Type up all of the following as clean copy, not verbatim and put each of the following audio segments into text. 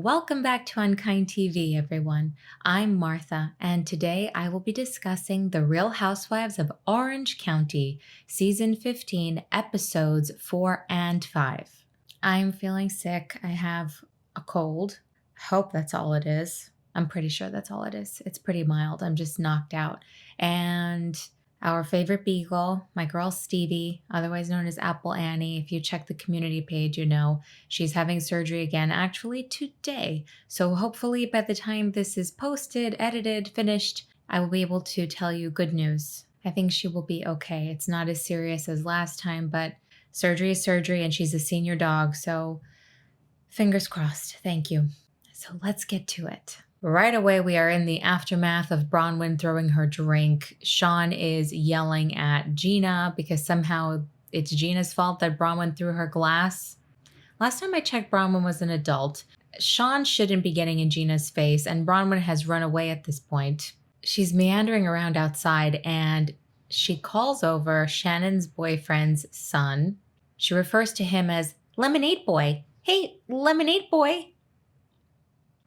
Welcome back to UnKind TV, everyone. I'm Martha, and today I will be discussing The Real Housewives of Orange County, Season 15, Episodes 4 and 5. I'm feeling sick. I have a cold. Hope that's all it is. I'm pretty sure that's all it is. It's pretty mild. I'm just knocked out. And our favorite beagle, my girl Stevie, otherwise known as Apple Annie. If you check the community page, you know she's having surgery again, actually today. So hopefully by the time this is posted, edited, finished, I will be able to tell you good news. I think she will be okay. It's not as serious as last time, but surgery is surgery and she's a senior dog. So fingers crossed. Thank you. So let's get to it. Right away, we are in the aftermath of Bronwyn throwing her drink. Sean is yelling at Gina because somehow it's Gina's fault that Bronwyn threw her glass. Last time I checked, Bronwyn was an adult. Sean shouldn't be getting in Gina's face, and Bronwyn has run away at this point. She's meandering around outside, and she calls over Shannon's boyfriend's son. She refers to him as Lemonade Boy. Hey, Lemonade Boy.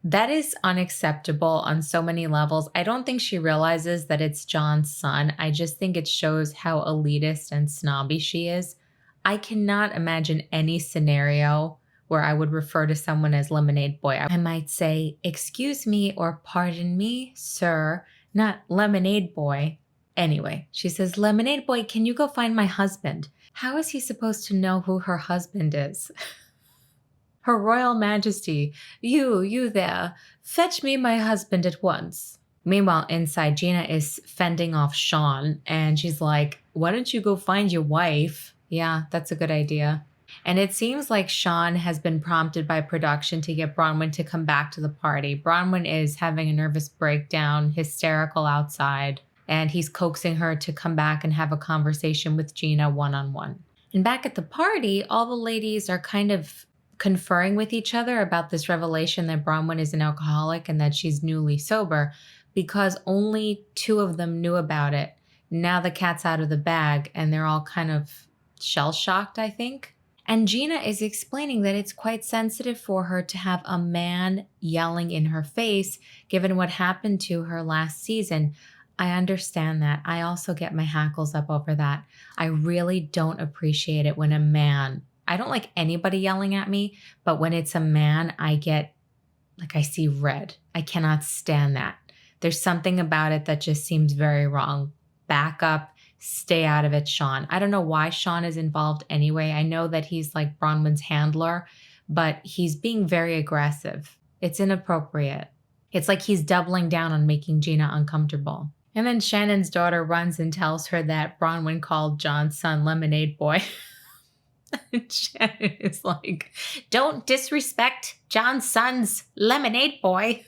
That is unacceptable on so many levels. I don't think she realizes that it's John's son. I just think it shows how elitist and snobby she is. I cannot imagine any scenario where I would refer to someone as Lemonade Boy. I might say, excuse me or pardon me, sir, not Lemonade Boy. Anyway, she says, Lemonade Boy, can you go find my husband? How is he supposed to know who her husband is? Her Royal Majesty, you there, fetch me my husband at once. Meanwhile, inside, Gina is fending off Sean, and she's like, why don't you go find your wife? Yeah, that's a good idea. And it seems like Sean has been prompted by production to get Bronwyn to come back to the party. Bronwyn is having a nervous breakdown, hysterical outside, and he's coaxing her to come back and have a conversation with Gina one-on-one. And back at the party, all the ladies are kind of conferring with each other about this revelation that Bronwyn is an alcoholic and that she's newly sober because only two of them knew about it. Now the cat's out of the bag and they're all kind of shell-shocked, I think. And Gina is explaining that it's quite sensitive for her to have a man yelling in her face given what happened to her last season. I understand that. I also get my hackles up over that. I really don't appreciate it when a man, I don't like anybody yelling at me, but when it's a man, I see red. I cannot stand that. There's something about it that just seems very wrong. Back up, stay out of it, Sean. I don't know why Sean is involved anyway. I know that he's like Bronwyn's handler, but he's being very aggressive. It's inappropriate. It's like he's doubling down on making Gina uncomfortable. And then Shannon's daughter runs and tells her that Bronwyn called John's son Lemonade Boy. Shannon is like, don't disrespect John's son's Lemonade Boy.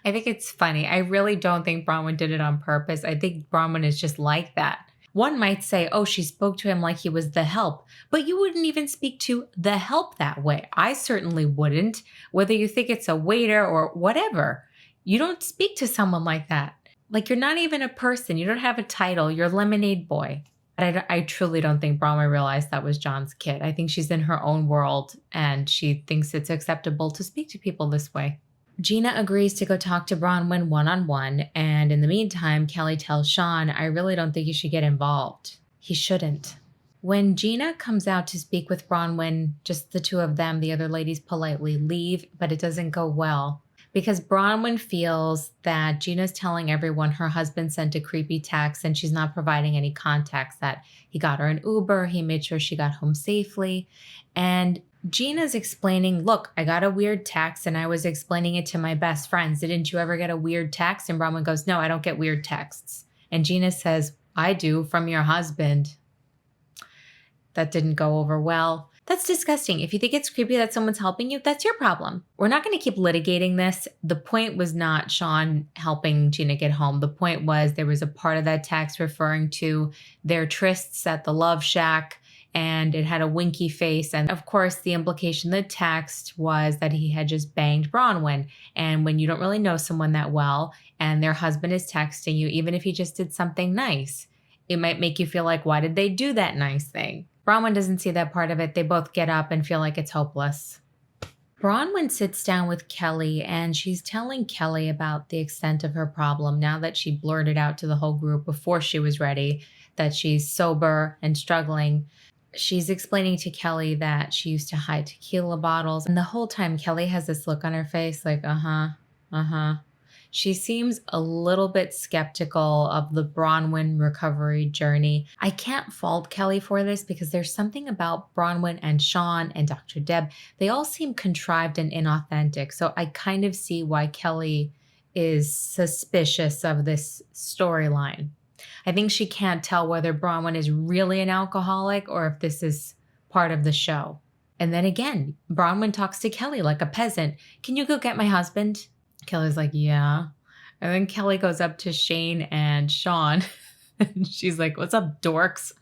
I think it's funny. I really don't think Bronwyn did it on purpose. I think Bronwyn is just like that. One might say, oh, she spoke to him like he was the help, but you wouldn't even speak to the help that way. I certainly wouldn't, whether you think it's a waiter or whatever. You don't speak to someone like that. Like you're not even a person. You don't have a title. You're Lemonade Boy. I truly don't think Bronwyn realized that was John's kid. I think she's in her own world and she thinks it's acceptable to speak to people this way. Gina agrees to go talk to Bronwyn one-on-one, and in the meantime, Kelly tells Sean, I really don't think you should get involved. He shouldn't. When Gina comes out to speak with Bronwyn, just the two of them, the other ladies politely leave, but it doesn't go well. Because Bronwyn feels that Gina's telling everyone her husband sent a creepy text and she's not providing any context, that he got her an Uber, he made sure she got home safely. And Gina's explaining, look, I got a weird text and I was explaining it to my best friends. Didn't you ever get a weird text? And Bronwyn goes, no, I don't get weird texts. And Gina says, I do, from your husband. That didn't go over well. That's disgusting. If you think it's creepy that someone's helping you, that's your problem. We're not going to keep litigating this. The point was not Sean helping Gina get home. The point was there was a part of that text referring to their trysts at the Love Shack, and it had a winky face. And of course, the implication of the text was that he had just banged Bronwyn. And when you don't really know someone that well and their husband is texting you, even if he just did something nice, it might make you feel like, why did they do that nice thing? Bronwyn doesn't see that part of it. They both get up and feel like it's hopeless. Bronwyn sits down with Kelly and she's telling Kelly about the extent of her problem now that she blurted out to the whole group before she was ready that she's sober and struggling. She's explaining to Kelly that she used to hide tequila bottles. And the whole time, Kelly has this look on her face like, uh-huh. She seems a little bit skeptical of the Bronwyn recovery journey. I can't fault Kelly for this because there's something about Bronwyn and Sean and Dr. Deb. They all seem contrived and inauthentic. So I kind of see why Kelly is suspicious of this storyline. I think she can't tell whether Bronwyn is really an alcoholic or if this is part of the show. And then again, Bronwyn talks to Kelly like a peasant. Can you go get my husband? Kelly's like, yeah. And then Kelly goes up to Shane and Sean. And she's like, what's up, dorks?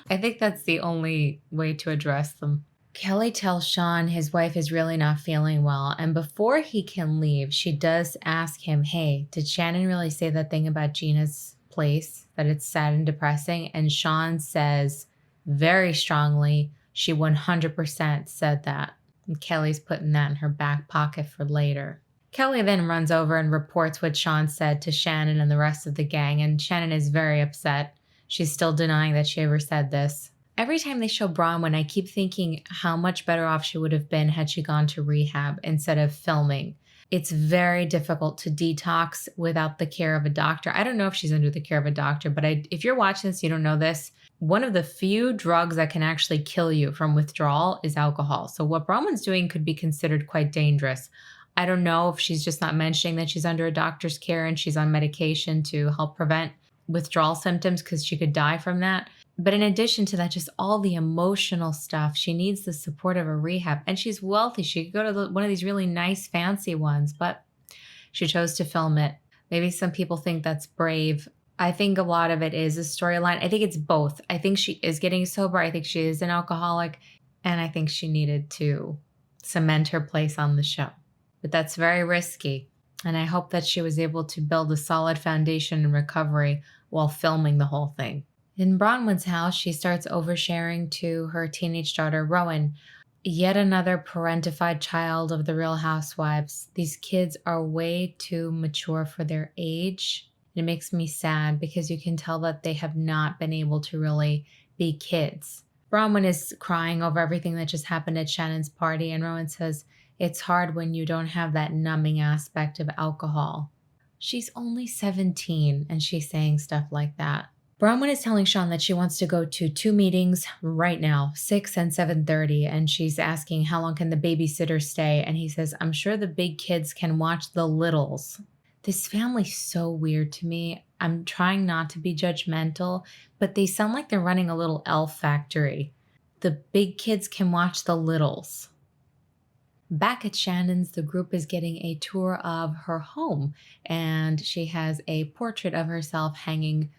I think that's the only way to address them. Kelly tells Sean his wife is really not feeling well. And before he can leave, she does ask him, hey, did Shannon really say that thing about Gina's place, that it's sad and depressing? And Sean says very strongly, she 100% said that. And Kelly's putting that in her back pocket for later. Kelly then runs over and reports what Sean said to Shannon and the rest of the gang, and Shannon is very upset. She's still denying that she ever said this. Every time they show Braunwyn, I keep thinking how much better off she would have been had she gone to rehab instead of filming. It's very difficult to detox without the care of a doctor. I don't know if she's under the care of a doctor, but if you're watching this, you don't know this. One of the few drugs that can actually kill you from withdrawal is alcohol. So what Braunwyn's doing could be considered quite dangerous. I don't know if she's just not mentioning that she's under a doctor's care and she's on medication to help prevent withdrawal symptoms because she could die from that. But in addition to that, just all the emotional stuff, she needs the support of a rehab. And she's wealthy. She could go to one of these really nice, fancy ones, but she chose to film it. Maybe some people think that's brave. I think a lot of it is a storyline. I think it's both. I think she is getting sober. I think she is an alcoholic. And I think she needed to cement her place on the show. But that's very risky. And I hope that she was able to build a solid foundation in recovery while filming the whole thing. In Braunwyn's house, she starts oversharing to her teenage daughter, Rowan, yet another parentified child of the Real Housewives. These kids are way too mature for their age. It makes me sad because you can tell that they have not been able to really be kids. Braunwyn is crying over everything that just happened at Shannon's party, and Rowan says, it's hard when you don't have that numbing aspect of alcohol. She's only 17 and she's saying stuff like that. Bronwyn is telling Sean that she wants to go to 2 meetings right now, 6 and 7:30, and she's asking how long can the babysitter stay, and he says, I'm sure the big kids can watch the littles. This family's so weird to me. I'm trying not to be judgmental, but they sound like they're running a little elf factory. The big kids can watch the littles. Back at Shannon's, the group is getting a tour of her home, and she has a portrait of herself hanging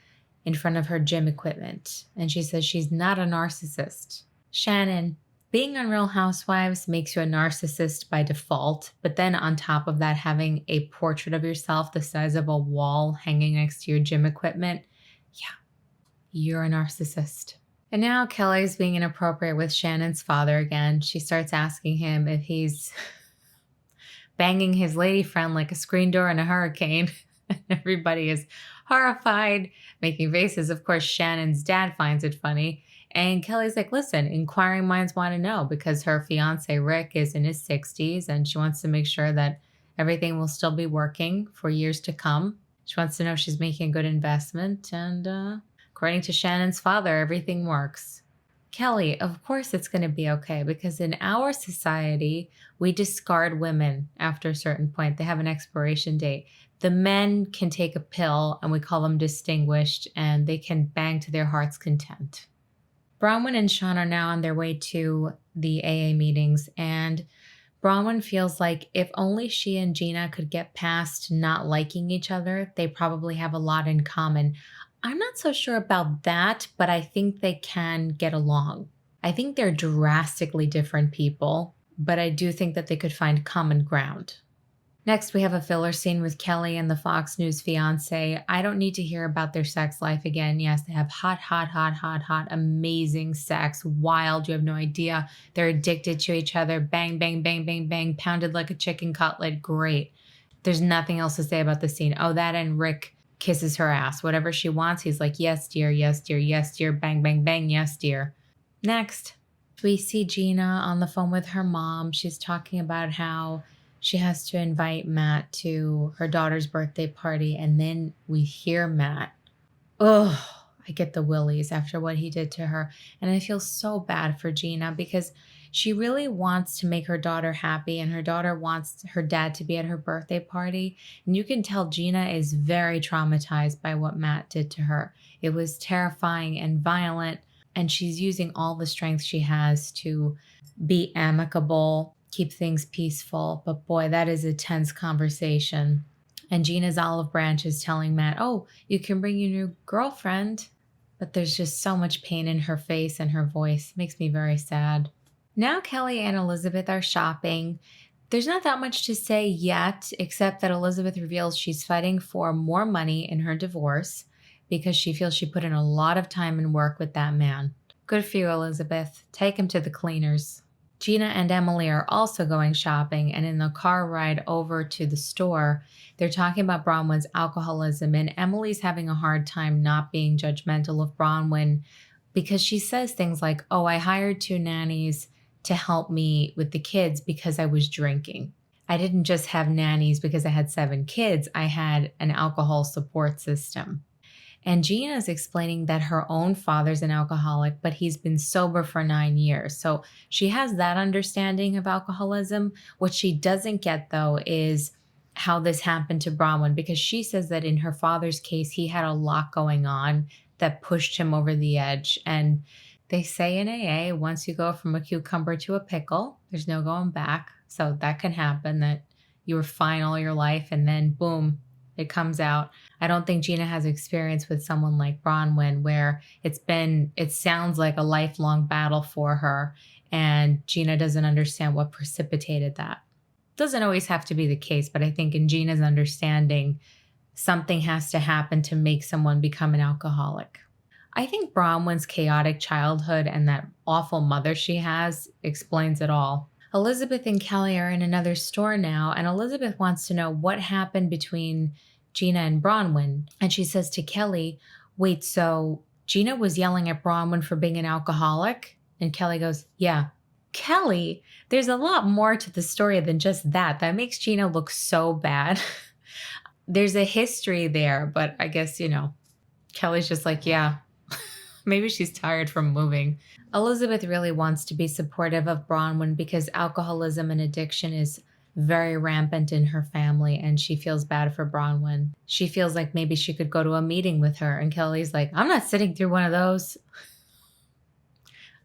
in front of her gym equipment. And she says she's not a narcissist. Shannon, being on Real Housewives makes you a narcissist by default, but then on top of that, having a portrait of yourself the size of a wall hanging next to your gym equipment, yeah, you're a narcissist. And now Kelly's being inappropriate with Shannon's father again. She starts asking him if he's banging his lady friend like a screen door in a hurricane. Everybody is horrified, making faces. Of course, Shannon's dad finds it funny. And Kelly's like, listen, inquiring minds want to know because her fiance, Rick, is in his 60s and she wants to make sure that everything will still be working for years to come. She wants to know if she's making a good investment. And according to Shannon's father, everything works. Kelly, of course it's going to be okay because in our society, we discard women after a certain point. They have an expiration date. The men can take a pill and we call them distinguished and they can bang to their heart's content. Bronwyn and Sean are now on their way to the AA meetings, and Bronwyn feels like if only she and Gina could get past not liking each other, they probably have a lot in common. I'm not so sure about that, but I think they can get along. I think they're drastically different people, but I do think that they could find common ground. Next, we have a filler scene with Kelly and the Fox News fiance. I don't need to hear about their sex life again. Yes, they have hot, amazing sex. Wild. You have no idea. They're addicted to each other. Bang, bang, bang, bang, bang. Pounded like a chicken cutlet. Great. There's nothing else to say about the scene. Oh, that and Rick kisses her ass. Whatever she wants, he's like, yes, dear, yes, dear, yes, dear. Bang, bang, bang, yes, dear. Next, we see Gina on the phone with her mom. She's talking about how she has to invite Matt to her daughter's birthday party. And then we hear Matt. Ugh, I get the willies after what he did to her. And I feel so bad for Gina because she really wants to make her daughter happy and her daughter wants her dad to be at her birthday party. And you can tell Gina is very traumatized by what Matt did to her. It was terrifying and violent. And she's using all the strength she has to be amicable, keep things peaceful. But boy, that is a tense conversation. And Gina's olive branch is telling Matt, oh, you can bring your new girlfriend. But there's just so much pain in her face and her voice. Makes me very sad. Now Kelly and Elizabeth are shopping. There's not that much to say yet, except that Elizabeth reveals she's fighting for more money in her divorce because she feels she put in a lot of time and work with that man. Good for you, Elizabeth. Take him to the cleaners. Gina and Emily are also going shopping, and in the car ride over to the store, they're talking about Bronwyn's alcoholism, and Emily's having a hard time not being judgmental of Bronwyn because she says things like, oh, I hired 2 nannies to help me with the kids because I was drinking. I didn't just have nannies because I had 7 kids. I had an alcohol support system. And Gina is explaining that her own father's an alcoholic, but he's been sober for 9 years. So she has that understanding of alcoholism. What she doesn't get, though, is how this happened to Braunwyn, because she says that in her father's case, he had a lot going on that pushed him over the edge. And they say in AA, once you go from a cucumber to a pickle, there's no going back. So that can happen, that you were fine all your life and then boom, it comes out. I don't think Gina has experience with someone like Bronwyn where it sounds like a lifelong battle for her, and Gina doesn't understand what precipitated that. Doesn't always have to be the case, but I think in Gina's understanding, something has to happen to make someone become an alcoholic. I think Bronwyn's chaotic childhood and that awful mother she has explains it all. Elizabeth and Kelly are in another store now, and Elizabeth wants to know what happened between Gina and Bronwyn. And she says to Kelly, wait, so Gina was yelling at Bronwyn for being an alcoholic? And Kelly goes, yeah. Kelly, there's a lot more to the story than just that. That makes Gina look so bad. There's a history there, but I guess, Kelly's just like, yeah. Maybe she's tired from moving. Elizabeth really wants to be supportive of Bronwyn because alcoholism and addiction is very rampant in her family, and she feels bad for Bronwyn. She feels like maybe she could go to a meeting with her, and Kelly's like, I'm not sitting through one of those.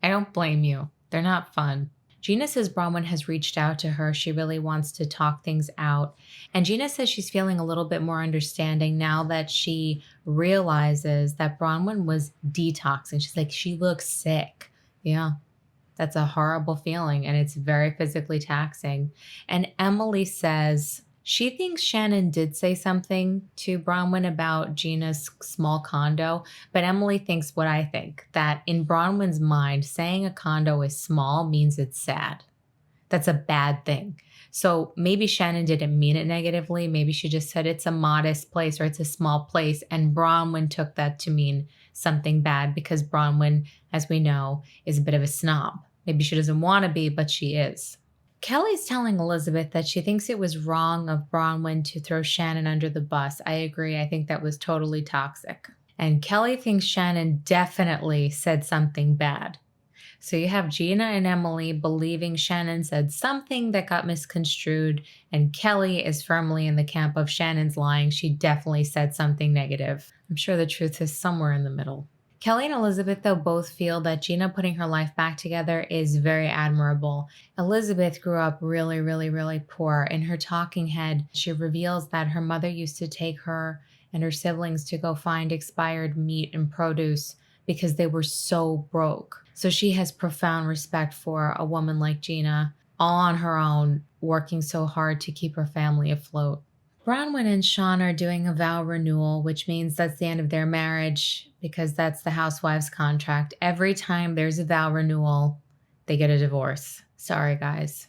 I don't blame you. They're not fun. Gina says Bronwyn has reached out to her. She really wants to talk things out. And Gina says she's feeling a little bit more understanding now that she realizes that Bronwyn was detoxing. She's like, she looks sick. Yeah, that's a horrible feeling, and it's very physically taxing. And Emily says she thinks Shannon did say something to Bronwyn about Gina's small condo, but Emily thinks what I think, that in Bronwyn's mind, saying a condo is small means it's sad. That's a bad thing. So maybe Shannon didn't mean it negatively. Maybe she just said it's a modest place or it's a small place, and Bronwyn took that to mean something bad because Bronwyn, as we know, is a bit of a snob. Maybe she doesn't want to be, but she is. Kelly's telling Elizabeth that she thinks it was wrong of Bronwyn to throw Shannon under the bus. I agree. I think that was totally toxic. And Kelly thinks Shannon definitely said something bad. So you have Gina and Emily believing Shannon said something that got misconstrued, and Kelly is firmly in the camp of Shannon's lying. She definitely said something negative. I'm sure the truth is somewhere in the middle. Kelly and Elizabeth, though, both feel that Gina putting her life back together is very admirable. Elizabeth grew up really, really, really poor. In her talking head, she reveals that her mother used to take her and her siblings to go find expired meat and produce because they were so broke. So she has profound respect for a woman like Gina, all on her own, working so hard to keep her family afloat. Bronwyn and Sean are doing a vow renewal, which means that's the end of their marriage because that's the Housewives contract. Every time there's a vow renewal, they get a divorce. Sorry, guys.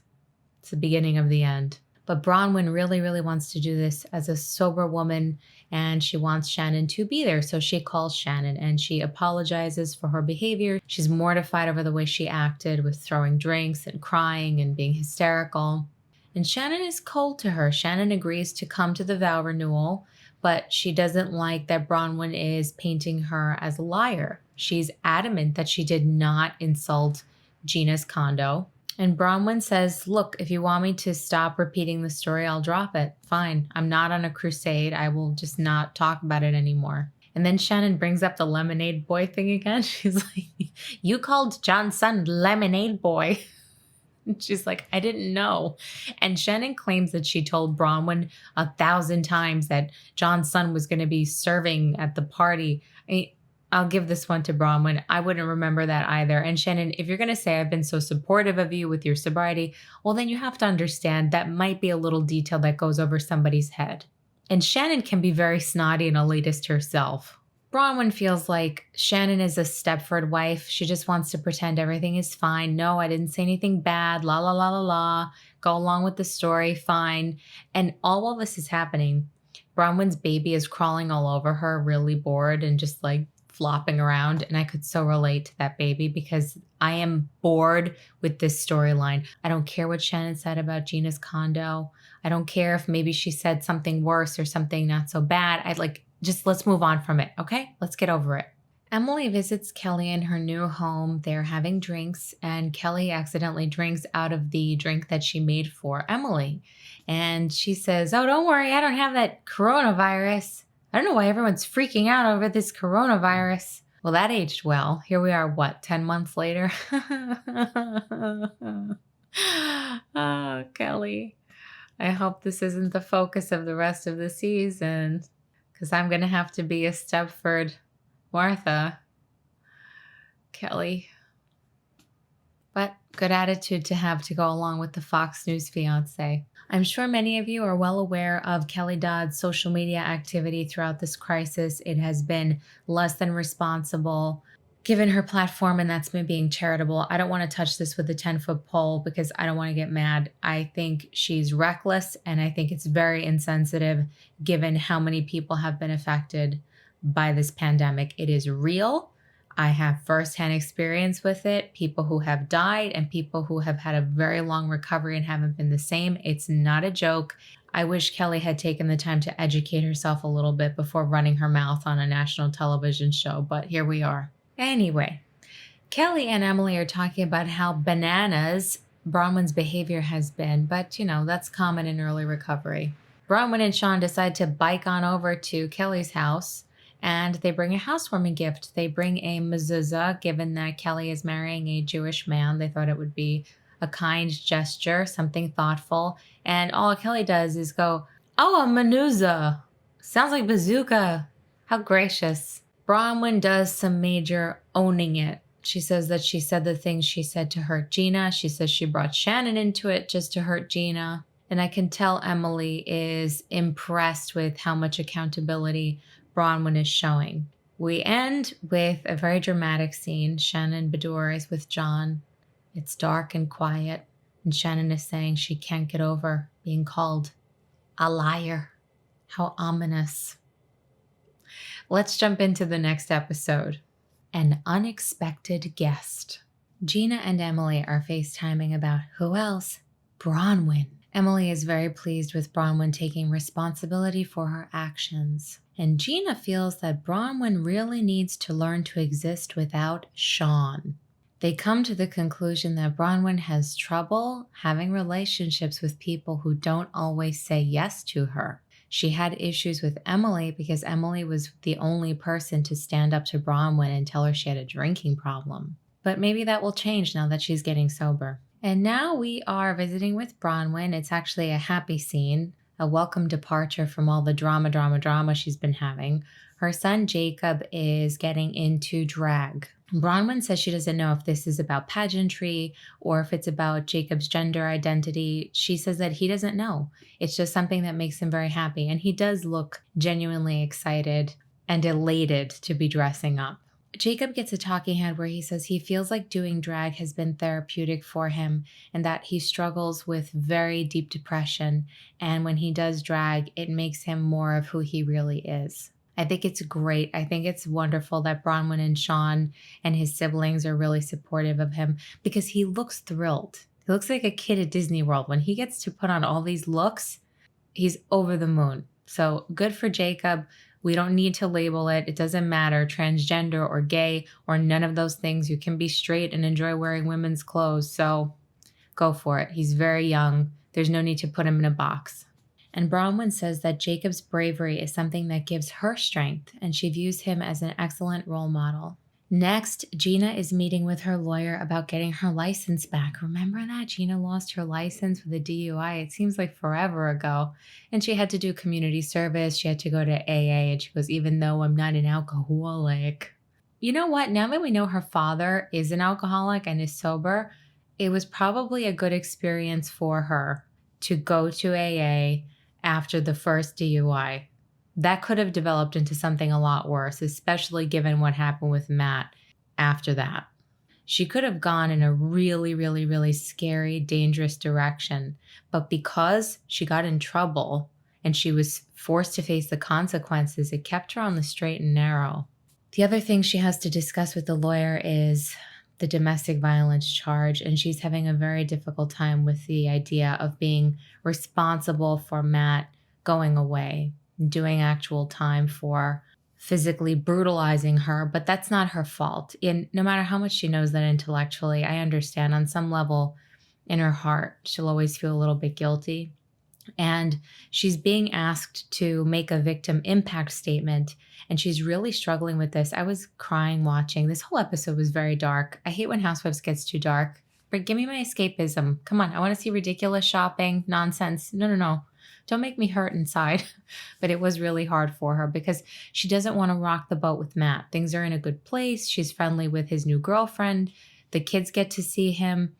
It's the beginning of the end. But Bronwyn really, really wants to do this as a sober woman, and she wants Shannon to be there. So she calls Shannon and she apologizes for her behavior. She's mortified over the way she acted with throwing drinks and crying and being hysterical. And Shannon is cold to her. Shannon agrees to come to the vow renewal, but she doesn't like that Bronwyn is painting her as a liar. She's adamant that she did not insult Gina's condo. And Bronwyn says, look, if you want me to stop repeating the story, I'll drop it. Fine. I'm not on a crusade. I will just not talk about it anymore. And then Shannon brings up the lemonade boy thing again. She's like, you called John's son lemonade boy. She's like, I didn't know. And Shannon claims that she told Bronwyn 1,000 times that John's son was going to be serving at the party. I'll give this one to Bronwyn. I wouldn't remember that either. And Shannon, if you're going to say I've been so supportive of you with your sobriety, well, then you have to understand that might be a little detail that goes over somebody's head. And Shannon can be very snotty and elitist herself. Bronwyn feels like Shannon is a Stepford wife. She just wants to pretend everything is fine. No, I didn't say anything bad. La, la, la, la, la. Go along with the story. Fine. And all while this is happening, Bronwyn's baby is crawling all over her, really bored and just like flopping around. And I could so relate to that baby because I am bored with this storyline. I don't care what Shannon said about Gina's condo. I don't care if maybe she said something worse or something not so bad. Just let's move on from it, okay? Let's get over it. Emily visits Kelly in her new home. They're having drinks, and Kelly accidentally drinks out of the drink that she made for Emily. And she says, oh, don't worry, I don't have that coronavirus. I don't know why everyone's freaking out over this coronavirus. Well, that aged well. Here we are, 10 months later? Oh, Kelly. I hope this isn't the focus of the rest of the season, because I'm going to have to be a Stepford Martha. Kelly. But good attitude to have to go along with the Fox News fiance. I'm sure many of you are well aware of Kelly Dodd's social media activity throughout this crisis. It has been less than responsible, given her platform, and that's me being charitable. I don't want to touch this with a 10-foot pole because I don't want to get mad. I think she's reckless, and I think it's very insensitive given how many people have been affected by this pandemic. It is real. I have firsthand experience with it, people who have died and people who have had a very long recovery and haven't been the same. It's not a joke. I wish Kelly had taken the time to educate herself a little bit before running her mouth on a national television show, but here we are. Anyway, Kelly and Emily are talking about how bananas Braunwyn's behavior has been, but that's common in early recovery. Braunwyn and Sean decide to bike on over to Kelly's house, and they bring a housewarming gift. They bring a mezuzah, given that Kelly is marrying a Jewish man. They thought it would be a kind gesture, something thoughtful. And all Kelly does is go, oh, a manuzah. Sounds like bazooka. How gracious. Bronwyn does some major owning it. She says that she said the things she said to hurt Gina. She says she brought Shannon into it just to hurt Gina. And I can tell Emily is impressed with how much accountability Bronwyn is showing. We end with a very dramatic scene. Shannon Bedour is with John. It's dark and quiet, and Shannon is saying she can't get over being called a liar. How ominous. Let's jump into the next episode. An unexpected guest. Gina and Emily are FaceTiming about who else? Bronwyn. Emily is very pleased with Bronwyn taking responsibility for her actions. And Gina feels that Bronwyn really needs to learn to exist without Sean. They come to the conclusion that Bronwyn has trouble having relationships with people who don't always say yes to her. She had issues with Emily because Emily was the only person to stand up to Bronwyn and tell her she had a drinking problem. But maybe that will change now that she's getting sober. And now we are visiting with Bronwyn. It's actually a happy scene. a welcome departure from all the drama she's been having. Her son Jacob is getting into drag. Bronwyn says she doesn't know if this is about pageantry or if it's about Jacob's gender identity. She says that he doesn't know. It's just something that makes him very happy. And he does look genuinely excited and elated to be dressing up. Jacob gets a talking head where he says he feels like doing drag has been therapeutic for him and that he struggles with very deep depression. And when he does drag, it makes him more of who he really is. I think it's great. I think it's wonderful that Bronwyn and Sean and his siblings are really supportive of him because he looks thrilled. He looks like a kid at Disney World. When he gets to put on all these looks, he's over the moon. So good for Jacob. We don't need to label it. It doesn't matter, transgender or gay or none of those things. You can be straight and enjoy wearing women's clothes. So go for it. He's very young. There's no need to put him in a box. And Bronwyn says that Jacob's bravery is something that gives her strength, and she views him as an excellent role model. Next, Gina is meeting with her lawyer about getting her license back. Remember that? Gina lost her license with a DUI. It seems like forever ago. And she had to do community service. She had to go to AA. And she goes, even though I'm not an alcoholic. You know what? Now that we know her father is an alcoholic and is sober, it was probably a good experience for her to go to AA after the first DUI. That could have developed into something a lot worse, especially given what happened with Matt after that. She could have gone in a really scary, dangerous direction. But because she got in trouble and she was forced to face the consequences, it kept her on the straight and narrow. The other thing she has to discuss with the lawyer is the domestic violence charge, and she's having a very difficult time with the idea of being responsible for Matt going away, doing actual time for physically brutalizing her, but that's not her fault. And no matter how much she knows that intellectually, I understand on some level in her heart, she'll always feel a little bit guilty. And she's being asked to make a victim impact statement, and she's really struggling with this. I was crying watching. This whole episode was very dark. I hate when Housewives gets too dark. But give me my escapism. Come on, I want to see ridiculous shopping, nonsense. No. Don't make me hurt inside. But it was really hard for her because she doesn't want to rock the boat with Matt. Things are in a good place. She's friendly with his new girlfriend. The kids get to see him.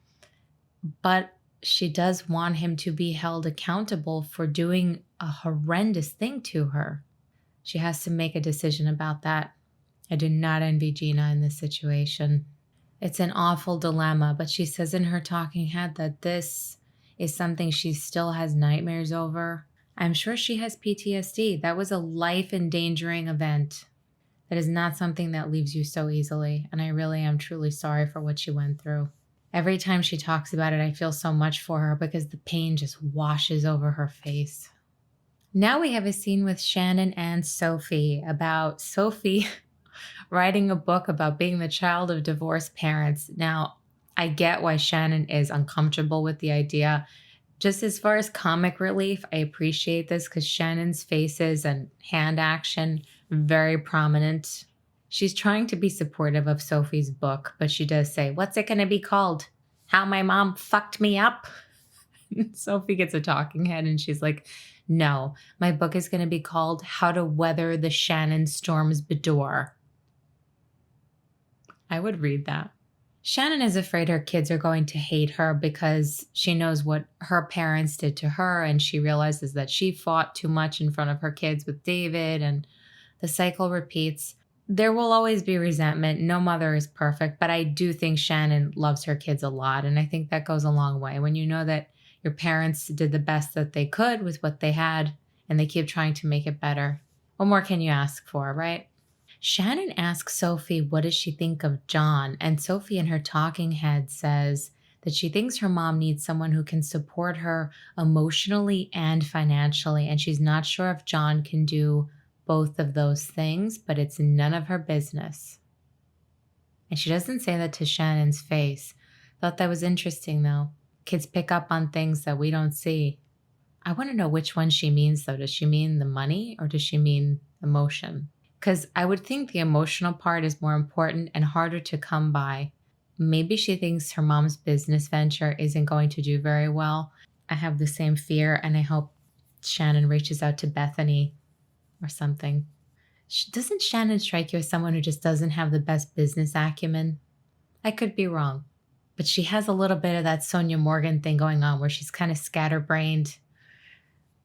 But she does want him to be held accountable for doing a horrendous thing to her. She has to make a decision about that. I do not envy Gina in this situation. It's an awful dilemma, but she says in her talking head that this is something she still has nightmares over. I'm sure she has PTSD. That was a life-endangering event. That is not something that leaves you so easily, and I really am truly sorry for what she went through. Every time she talks about it, I feel so much for her because the pain just washes over her face. Now we have a scene with Shannon and Sophie about Sophie writing a book about being the child of divorced parents. Now, I get why Shannon is uncomfortable with the idea. Just as far as comic relief, I appreciate this because Shannon's faces and hand action very prominent. She's trying to be supportive of Sophie's book, but she does say, what's it going to be called? How my mom fucked me up? Sophie gets a talking head and she's like, no, my book is going to be called How to Weather the Shannon Storm's Boudoir. I would read that. Shannon is afraid her kids are going to hate her because she knows what her parents did to her, and she realizes that she fought too much in front of her kids with David, and the cycle repeats. There will always be resentment. No mother is perfect, but I do think Shannon loves her kids a lot, and I think that goes a long way. When you know that your parents did the best that they could with what they had, and they keep trying to make it better. What more can you ask for, right? Shannon asks Sophie what does she think of John, and Sophie in her talking head says that she thinks her mom needs someone who can support her emotionally and financially, and she's not sure if John can do both of those things, but it's none of her business. And she doesn't say that to Shannon's face. Thought that was interesting, though. Kids pick up on things that we don't see. I want to know which one she means, though. Does she mean the money or does she mean emotion? Because I would think the emotional part is more important and harder to come by. Maybe she thinks her mom's business venture isn't going to do very well. I have the same fear, and I hope Shannon reaches out to Bethany or something. Doesn't Shannon strike you as someone who just doesn't have the best business acumen? I could be wrong, but she has a little bit of that Sonia Morgan thing going on where she's kind of scatterbrained.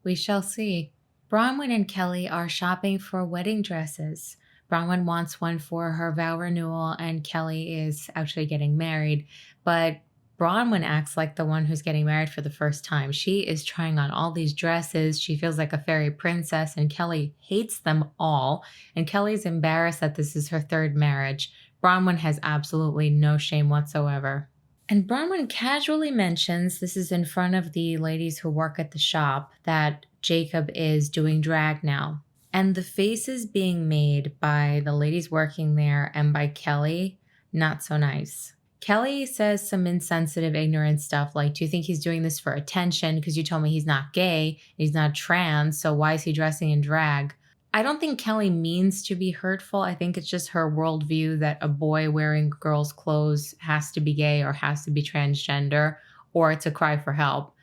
We shall see. Bronwyn and Kelly are shopping for wedding dresses. Bronwyn wants one for her vow renewal, and Kelly is actually getting married. But Bronwyn acts like the one who's getting married for the first time. She is trying on all these dresses. She feels like a fairy princess, and Kelly hates them all. And Kelly's embarrassed that this is her third marriage. Bronwyn has absolutely no shame whatsoever. And Bronwyn casually mentions, this is in front of the ladies who work at the shop, that Jacob is doing drag now. And the faces being made by the ladies working there and by Kelly, not so nice. Kelly says some insensitive, ignorant stuff like, do you think he's doing this for attention? Because you told me he's not gay, he's not trans, so why is he dressing in drag? I don't think Kelly means to be hurtful. I think it's just her worldview that a boy wearing girls' clothes has to be gay or has to be transgender, or it's a cry for help.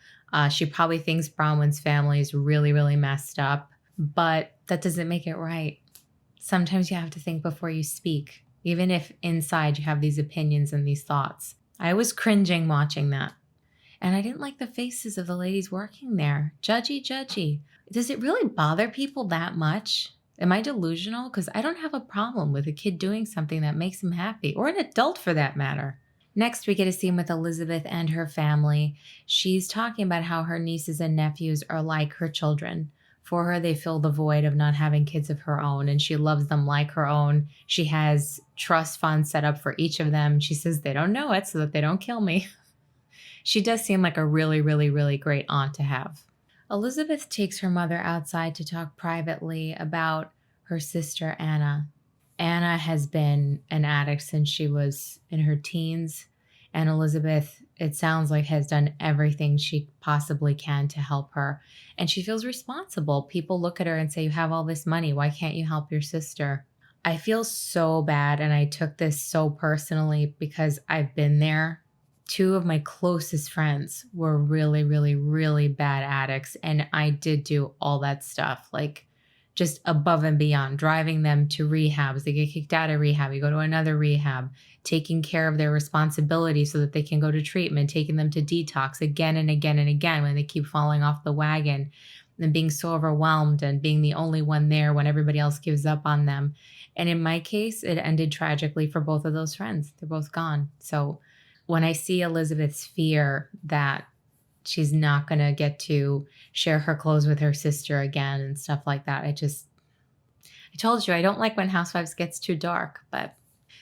She probably thinks Braunwyn's family is really, really messed up, but that doesn't make it right. Sometimes you have to think before you speak, even if inside you have these opinions and these thoughts. I was cringing watching that. And I didn't like the faces of the ladies working there. Judgy, judgy. Does it really bother people that much? Am I delusional? Because I don't have a problem with a kid doing something that makes him happy, or an adult for that matter. Next, we get a scene with Elizabeth and her family. She's talking about how her nieces and nephews are like her children. For her, they fill the void of not having kids of her own, and she loves them like her own. She has trust funds set up for each of them. She says they don't know it so that they don't kill me. She does seem like a really, really, really great aunt to have. Elizabeth takes her mother outside to talk privately about her sister, Anna. Anna has been an addict since she was in her teens, and Elizabeth, it sounds like, has done everything she possibly can to help her. And she feels responsible. People look at her and say, you have all this money. Why can't you help your sister? I feel so bad, and I took this so personally because I've been there. Two of my closest friends were really, really, really bad addicts, and I did do all that stuff, like just above and beyond, driving them to rehabs. They get kicked out of rehab. You go to another rehab, taking care of their responsibility so that they can go to treatment, taking them to detox again and again and again when they keep falling off the wagon, and being so overwhelmed and being the only one there when everybody else gives up on them. And in my case, it ended tragically for both of those friends. They're both gone. So when I see Elizabeth's fear that she's not going to get to share her clothes with her sister again and stuff like that, I told you, I don't like when Housewives gets too dark, but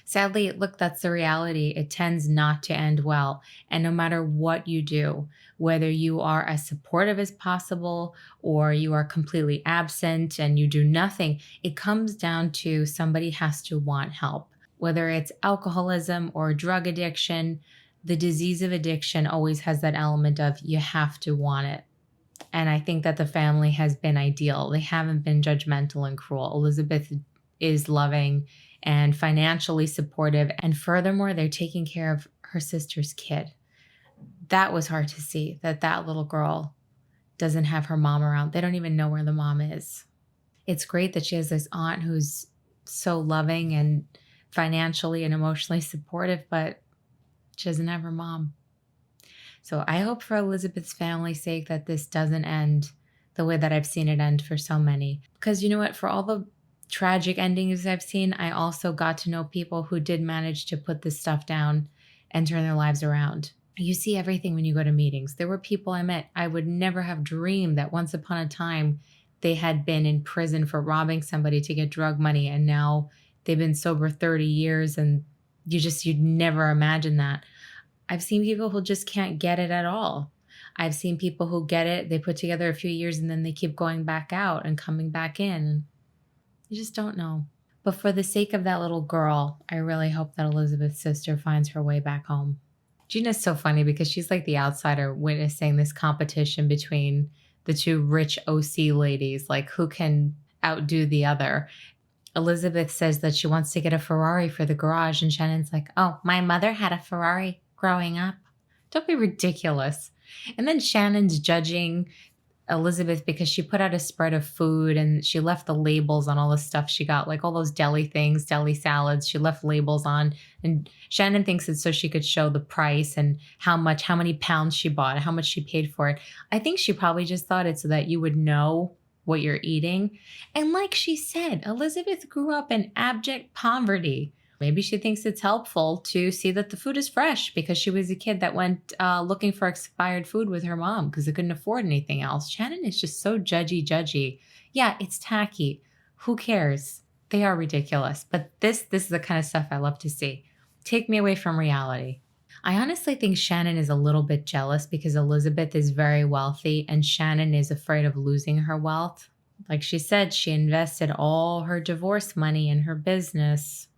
sadly, look, that's the reality. It tends not to end well. And no matter what you do, whether you are as supportive as possible or you are completely absent and you do nothing, it comes down to somebody has to want help. Whether it's alcoholism or drug addiction, the disease of addiction always has that element of you have to want it. And I think that the family has been ideal. They haven't been judgmental and cruel. Elizabeth is loving and financially supportive. And furthermore, they're taking care of her sister's kid. That was hard to see, that little girl doesn't have her mom around. They don't even know where the mom is. It's great that she has this aunt who's so loving and financially and emotionally supportive, but she doesn't have her mom. So I hope for Elizabeth's family's sake that this doesn't end the way that I've seen it end for so many. Because you know what? For all the tragic endings I've seen, I also got to know people who did manage to put this stuff down and turn their lives around. You see everything when you go to meetings. There were people I met I would never have dreamed that once upon a time they had been in prison for robbing somebody to get drug money, and now they've been sober 30 years, and you'd never imagine that. I've seen people who just can't get it at all. I've seen people who get it, they put together a few years, and then they keep going back out and coming back in. You just don't know. But for the sake of that little girl, I really hope that Elizabeth's sister finds her way back home. Gina's so funny because she's like the outsider witnessing this competition between the two rich OC ladies, like who can outdo the other. Elizabeth says that she wants to get a Ferrari for the garage, and Shannon's like, oh, my mother had a Ferrari growing up. Don't be ridiculous. And then Shannon's judging Elizabeth because she put out a spread of food and she left the labels on all the stuff she got, like all those deli things, deli salads. She left labels on, and Shannon thinks it's so she could show the price and how many pounds she bought, how much she paid for it. I think she probably just thought it so that you would know what you're eating. And like she said, Elizabeth grew up in abject poverty. Maybe she thinks it's helpful to see that the food is fresh because she was a kid that went looking for expired food with her mom because they couldn't afford anything else. Shannon is just so judgy. Yeah, it's tacky. Who cares? They are ridiculous. But this is the kind of stuff I love to see. Take me away from reality. I honestly think Shannon is a little bit jealous because Elizabeth is very wealthy and Shannon is afraid of losing her wealth. Like she said, she invested all her divorce money in her business.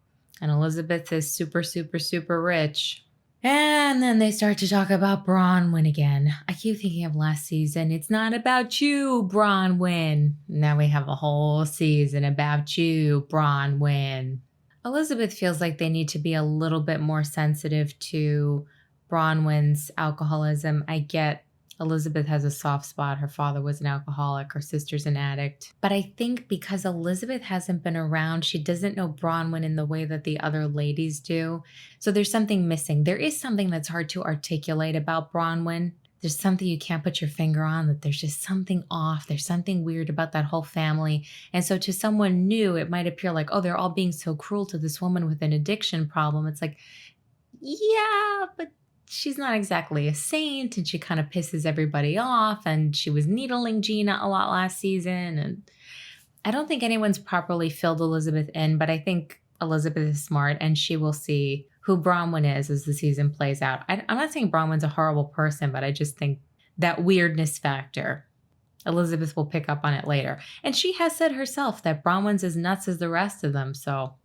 And Elizabeth is super, super, super rich. And then they start to talk about Bronwyn again. I keep thinking of last season. It's not about you, Bronwyn. Now we have a whole season about you, Bronwyn. Elizabeth feels like they need to be a little bit more sensitive to Bronwyn's alcoholism. I get Elizabeth has a soft spot. Her father was an alcoholic. Her sister's an addict. But I think because Elizabeth hasn't been around, she doesn't know Braunwyn in the way that the other ladies do. So there's something missing. There is something that's hard to articulate about Braunwyn. There's something you can't put your finger on, that there's just something off. There's something weird about that whole family. And so to someone new, it might appear like, oh, they're all being so cruel to this woman with an addiction problem. It's like, yeah, but she's not exactly a saint and she kind of pisses everybody off, and she was needling Gina a lot last season. And I don't think anyone's properly filled Elizabeth in, but I think Elizabeth is smart and she will see who Bronwyn is as the season plays out. I'm not saying Bronwyn's a horrible person, but I just think that weirdness factor, Elizabeth will pick up on it later. And she has said herself that Bronwyn's as nuts as the rest of them. So,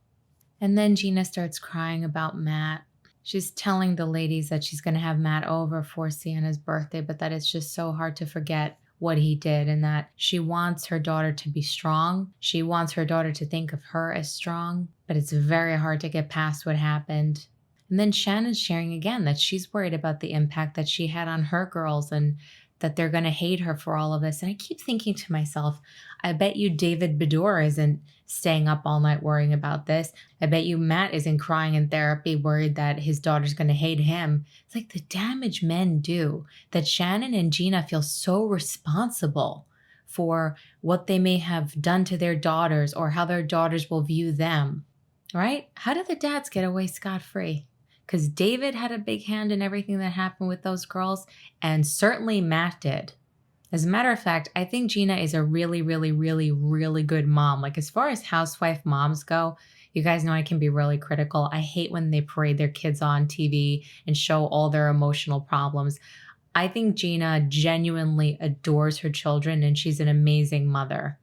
and then Gina starts crying about Matt. She's telling the ladies that she's going to have Matt over for Sienna's birthday, but that it's just so hard to forget what he did and that she wants her daughter to be strong. She wants her daughter to think of her as strong, but it's very hard to get past what happened. And then Shannon's sharing again that she's worried about the impact that she had on her girls and that they're going to hate her for all of this. And I keep thinking to myself, I bet you David Bedour isn't staying up all night worrying about this. I bet you Matt isn't crying in therapy worried that his daughter's going to hate him. It's like the damage men do, that Shannon and Gina feel so responsible for what they may have done to their daughters or how their daughters will view them, right? How did the dads get away scot-free? Because David had a big hand in everything that happened with those girls, and certainly Matt did. As a matter of fact, I think Gina is a really, really, really, really good mom. Like as far as housewife moms go, you guys know I can be really critical. I hate when they parade their kids on TV and show all their emotional problems. I think Gina genuinely adores her children and she's an amazing mother.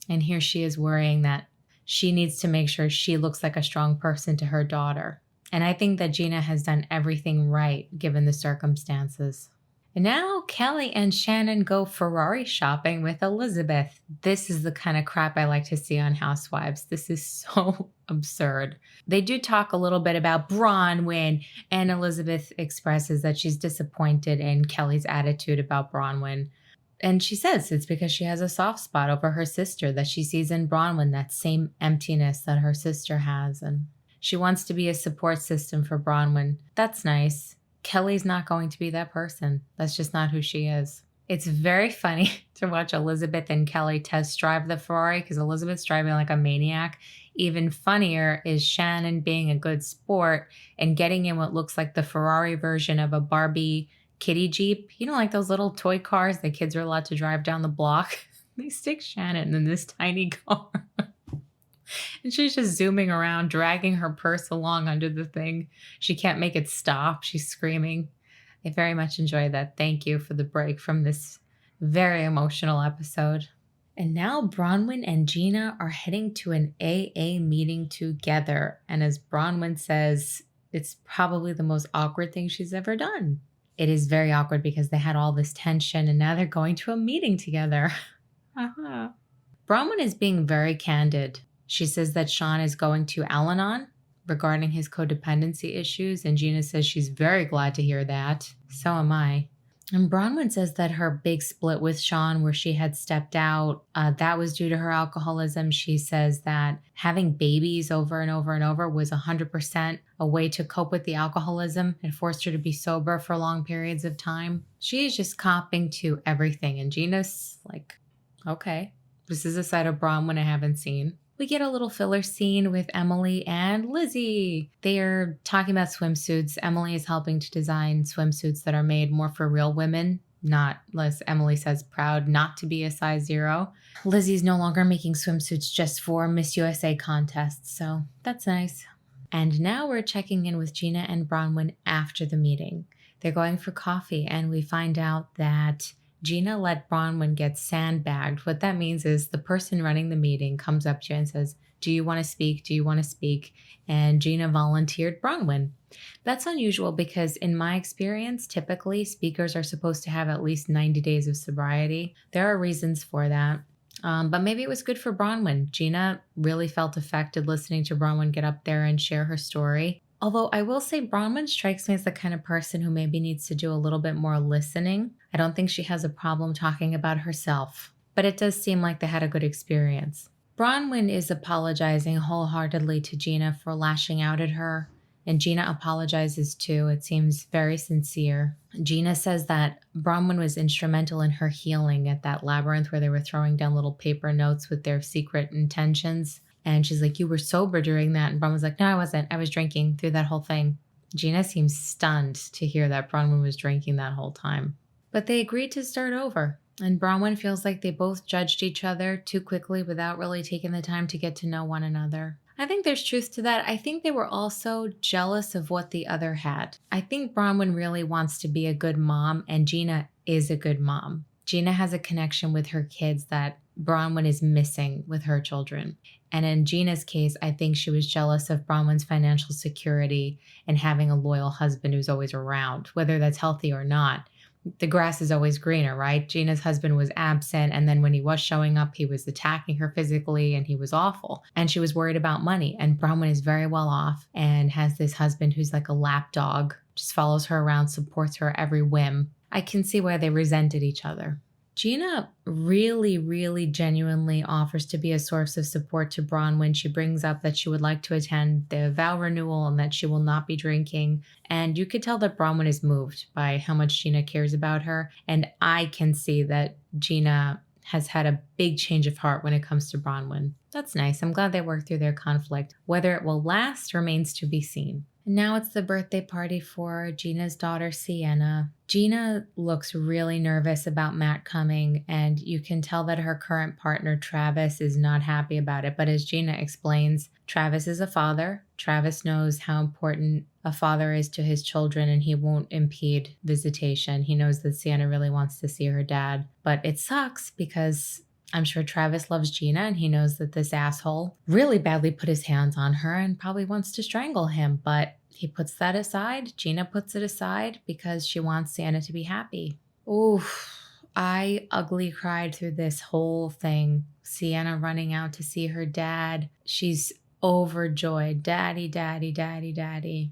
And here she is worrying that she needs to make sure she looks like a strong person to her daughter. And I think that Gina has done everything right given the circumstances. And now Kelly and Shannon go Ferrari shopping with Elizabeth. This is the kind of crap I like to see on Housewives. This is so absurd. They do talk a little bit about Bronwyn, and Elizabeth expresses that she's disappointed in Kelly's attitude about Bronwyn. And she says it's because she has a soft spot over her sister, that she sees in Bronwyn that same emptiness that her sister has. And she wants to be a support system for Bronwyn. That's nice. Kelly's not going to be that person. That's just not who she is. It's very funny to watch Elizabeth and Kelly test drive the Ferrari because Elizabeth's driving like a maniac. Even funnier is Shannon being a good sport and getting in what looks like the Ferrari version of a Barbie kitty Jeep. You know, like those little toy cars that kids are allowed to drive down the block? They stick Shannon in this tiny car. And she's just zooming around, dragging her purse along under the thing. She can't make it stop. She's screaming. I very much enjoy that. Thank you for the break from this very emotional episode. And now Bronwyn and Gina are heading to an AA meeting together. And as Bronwyn says, it's probably the most awkward thing she's ever done. It is very awkward because they had all this tension and now they're going to a meeting together. Bronwyn is being very candid. She says that Sean is going to Al-Anon regarding his codependency issues, and Gina says she's very glad to hear that. So am I. And Bronwyn says that her big split with Sean, where she had stepped out, that was due to her alcoholism. She says that having babies over and over and over was 100% a way to cope with the alcoholism. It forced her to be sober for long periods of time. She is just copping to everything. And Gina's like, okay, this is a side of Bronwyn I haven't seen. We get a little filler scene with Emily and Lizzie. They are talking about swimsuits. Emily is helping to design swimsuits that are made more for real women, not, as Emily says, proud not to be a size 0. Lizzie's no longer making swimsuits just for Miss USA contests, so that's nice. And now we're checking in with Gina and Bronwyn after the meeting. They're going for coffee, and we find out that Gina let Bronwyn get sandbagged. What that means is the person running the meeting comes up to you and says, do you want to speak? Do you want to speak? And Gina volunteered Bronwyn. That's unusual because in my experience, typically speakers are supposed to have at least 90 days of sobriety. There are reasons for that. But maybe it was good for Bronwyn. Gina really felt affected listening to Bronwyn get up there and share her story. Although I will say Bronwyn strikes me as the kind of person who maybe needs to do a little bit more listening. I don't think she has a problem talking about herself, but it does seem like they had a good experience. Bronwyn is apologizing wholeheartedly to Gina for lashing out at her, and Gina apologizes too. It seems very sincere. Gina says that Bronwyn was instrumental in her healing at that labyrinth where they were throwing down little paper notes with their secret intentions. And she's like, you were sober during that. And Bronwyn's like, no, I wasn't. I was drinking through that whole thing. Gina seems stunned to hear that Bronwyn was drinking that whole time. But they agreed to start over. And Bronwyn feels like they both judged each other too quickly without really taking the time to get to know one another. I think there's truth to that. I think they were also jealous of what the other had. I think Bronwyn really wants to be a good mom, and Gina is a good mom. Gina has a connection with her kids that Bronwyn is missing with her children. And in Gina's case, I think she was jealous of Bronwyn's financial security and having a loyal husband who's always around, whether that's healthy or not. The grass is always greener, right? Gina's husband was absent, and then when he was showing up, he was attacking her physically, and he was awful. And she was worried about money. And Bronwyn is very well off and has this husband who's like a lapdog, just follows her around, supports her every whim. I can see why they resented each other. Gina really genuinely offers to be a source of support to Bronwyn. She brings up that she would like to attend the vow renewal and that she will not be drinking. And you could tell that Bronwyn is moved by how much Gina cares about her. And I can see that Gina has had a big change of heart when it comes to Bronwyn. That's nice. I'm glad they worked through their conflict. Whether it will last remains to be seen. And now it's the birthday party for Gina's daughter, Sienna. Gina looks really nervous about Matt coming, and you can tell that her current partner, Travis, is not happy about it. But as Gina explains, Travis is a father. Travis knows how important a father is to his children, and he won't impede visitation. He knows that Sienna really wants to see her dad. But it sucks because I'm sure Travis loves Gina, and he knows that this asshole really badly put his hands on her and probably wants to strangle him. But he puts that aside. Gina puts it aside because she wants Sienna to be happy. Oof. I ugly cried through this whole thing. Sienna running out to see her dad. She's overjoyed. Daddy, daddy, daddy, daddy.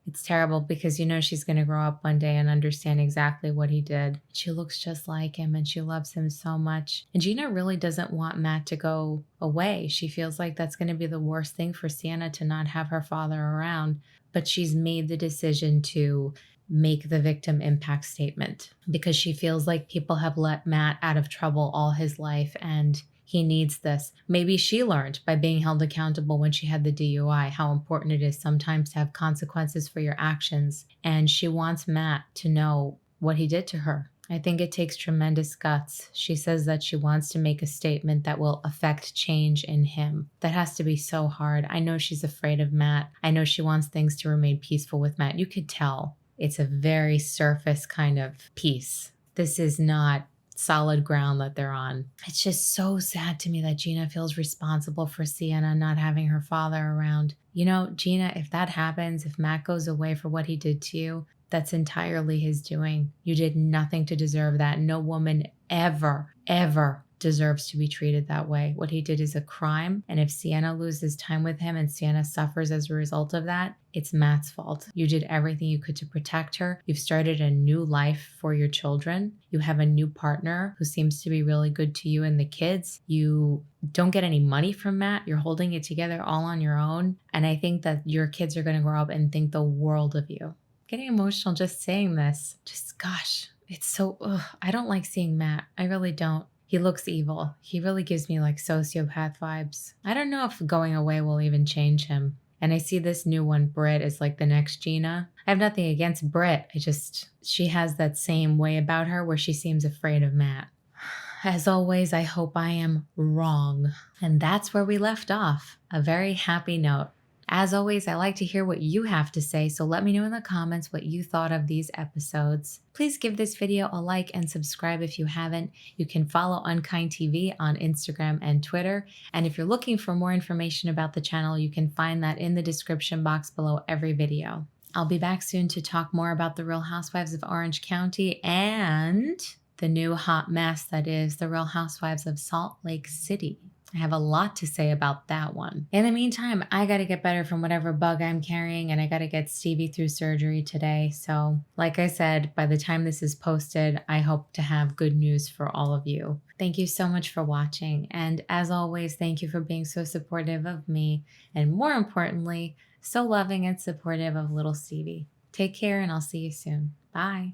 It's terrible because you know she's going to grow up one day and understand exactly what he did. She looks just like him and she loves him so much. And Gina really doesn't want Matt to go away. She feels like that's going to be the worst thing for Sienna to not have her father around. But she's made the decision to make the victim impact statement because she feels like people have let Matt out of trouble all his life and he needs this. Maybe she learned by being held accountable when she had the DUI how important it is sometimes to have consequences for your actions. And she wants Matt to know what he did to her. I think it takes tremendous guts. She says that she wants to make a statement that will affect change in him. That has to be so hard. I know she's afraid of Matt. I know she wants things to remain peaceful with Matt. You could tell it's a very surface kind of peace. This is not solid ground that they're on. It's just so sad to me that Gina feels responsible for Sienna not having her father around. You know, Gina, if that happens, if Matt goes away for what he did to you, That's entirely his doing. You did nothing to deserve that. No woman ever, ever deserves to be treated that way. What he did is a crime. And if Sienna loses time with him and Sienna suffers as a result of that, it's Matt's fault. You did everything you could to protect her. You've started a new life for your children. You have a new partner who seems to be really good to you and the kids. You don't get any money from Matt. You're holding it together all on your own. And I think that your kids are going to grow up and think the world of you. Getting emotional just saying this. Just, gosh, it's so, I don't like seeing Matt. I really don't. He looks evil. He really gives me like sociopath vibes. I don't know if going away will even change him. And I see this new one, Britt, is like the next Gina. I have nothing against Britt. She has that same way about her where she seems afraid of Matt. As always, I hope I am wrong. And that's where we left off. A very happy note. As always, I like to hear what you have to say, so let me know in the comments what you thought of these episodes. Please give this video a like and subscribe if you haven't. You can follow UnKind TV on Instagram and Twitter. And if you're looking for more information about the channel, you can find that in the description box below every video. I'll be back soon to talk more about the Real Housewives of Orange County and the new hot mess that is the Real Housewives of Salt Lake City. I have a lot to say about that one. In the meantime, I got to get better from whatever bug I'm carrying, and I got to get Stevie through surgery today. So like I said, by the time this is posted, I hope to have good news for all of you. Thank you so much for watching. And as always, thank you for being so supportive of me. And more importantly, so loving and supportive of little Stevie. Take care, and I'll see you soon. Bye.